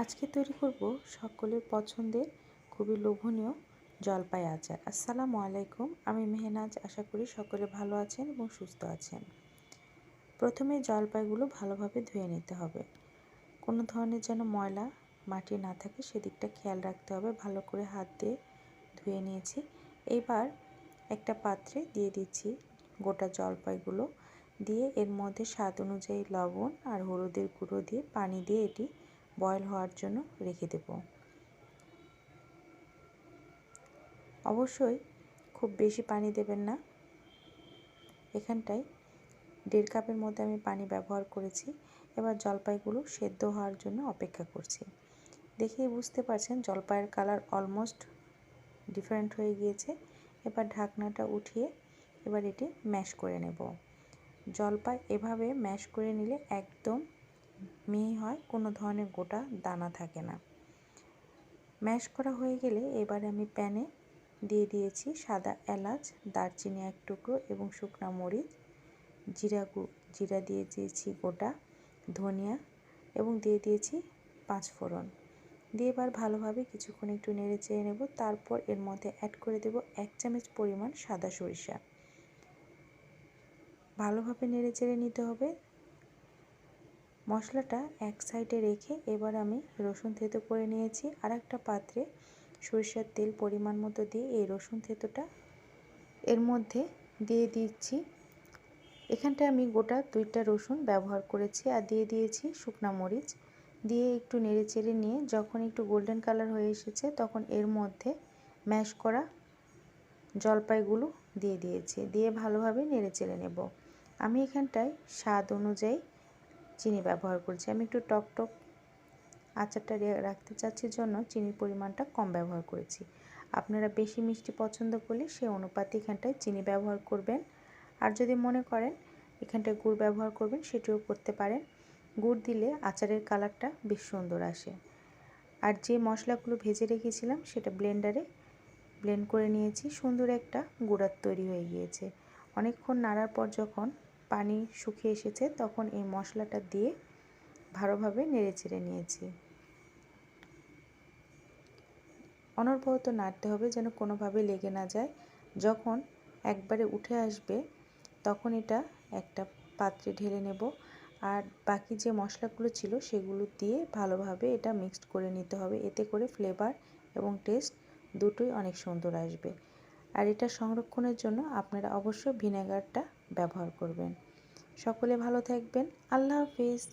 আজকে তৈরি করব সকলের পছন্দের খুবই লোভনীয় জলপাই আচার। আসসালামু আলাইকুম, আমি মেহনাজ। আশা করি সকলে ভালো আছেন এবং সুস্থ আছেন। প্রথমে জলপাইগুলো ভালোভাবে ধুয়ে নিতে হবে। কোনো ধরনের যেন ময়লা মাটি না থাকে সেদিকটা খেয়াল রাখতে হবে। ভালো করে হাত দিয়ে ধুয়ে নিয়েছি। এবার একটা পাত্রে দিয়ে দিচ্ছি গোটা জলপাইগুলো, দিয়ে এর মধ্যে স্বাদ অনুযায়ী লবণ আর হলুদের গুঁড়ো দিয়ে পানি দিয়ে এটি বয়েল হওয়ার জন্য রেখে দেব। অবশ্যই খুব বেশি পানি দেবেন না। এখানটায় 1.5 কাপের মধ্যে আমি পানি ব্যবহার করেছি। এবার জলপাইগুলো সেদ্ধ হওয়ার জন্য অপেক্ষা করছি। দেখেই বুঝতে পারছেন জলপাইয়ের কালার অলমোস্ট ডিফারেন্ট হয়ে গিয়েছে। এবার ঢাকনাটা উঠিয়ে এবার এটি ম্যাশ করে নেব। জলপাই এভাবে ম্যাশ করে নিলে একদম মিহি হয়, কোনো ধরনের গোটা দানা থাকে না। ম্যাশ করা হয়ে গেলে এবার আমি প্যানে দিয়ে দিয়েছি সাদা এলাচ, দারচিনি 1 টুকরো এবং শুকনা মরিচ, জিরা দিয়ে দিয়েছি গোটা, ধনিয়া এবং দিয়ে দিয়েছি 5 ফোড়ন। দিয়ে এবার ভালোভাবে কিছুক্ষণ একটু নেড়ে চেড়ে নেব। তারপর এর মধ্যে অ্যাড করে দেব 1 চামচ পরিমাণ সাদা সরিষা। ভালোভাবে নেড়ে চেড়ে নিতে হবে। মশলাটা এক সাইডে রেখে এবার আমি রসুন থেঁতো করে নিয়েছি। আর একটা পাত্রে সরিষার তেল পরিমাণ মতো দিয়ে এই রসুন থেঁতোটা এর মধ্যে দিয়ে দিচ্ছি। এখানটায় আমি গোটা 2টা রসুন ব্যবহার করেছি আর দিয়ে দিয়েছি শুকনা মরিচ। দিয়ে একটু নেড়ে চেড়ে নিয়ে যখন একটু গোল্ডেন কালার হয়ে এসেছে তখন এর মধ্যে ম্যাশ করা জলপাইগুলো দিয়ে দিয়েছি। দিয়ে ভালোভাবে নেড়ে চেড়ে নেব। আমি এখানটায় স্বাদ অনুযায়ী চিনি ব্যবহার করছি। আমি একটু টক আচারটা রাখতে চাচ্ছি জন্য চিনির পরিমাণটা কম ব্যবহার করেছি। আপনারা বেশি মিষ্টি পছন্দ করলে সে অনুপাতে এখানটায় চিনি ব্যবহার করবেন। আর যদি মনে করেন এখানটায় গুড় ব্যবহার করবেন সেটিও করতে পারেন। গুড় দিলে আচারের কালারটা বেশ সুন্দর আসে। আর যে মশলাগুলো ভেজে রেখেছিলাম সেটা ব্লেন্ডারে ব্লেন্ড করে নিয়েছি। সুন্দর একটা গুঁড়া তৈরি হয়ে গিয়েছে। অনেকক্ষণ নাড়ার পর যখন পানি শুকিয়ে এসেছে তখন এই মশলাটা দিয়ে ভালোভাবে নেড়ে চেড়ে নিয়েছি। অনবরত নাড়তে হবে যেন কোনোভাবে লেগে না যায়। যখন একবারে উঠে আসবে তখন এটা একটা পাত্রে ঢেলে নেব। আর বাকি যে মশলাগুলো ছিল সেগুলো দিয়ে ভালোভাবে এটা মিক্সড করে নিতে হবে। এতে করে ফ্লেভার এবং টেস্ট দুটোই অনেক সুন্দর আসবে। আর এটা সংরক্ষণের জন্য আপনারা অবশ্যই ভিনেগারটা ব্যবহার করবেন। সকলে ভালো থাকবেন। আল্লাহ হাফিজ।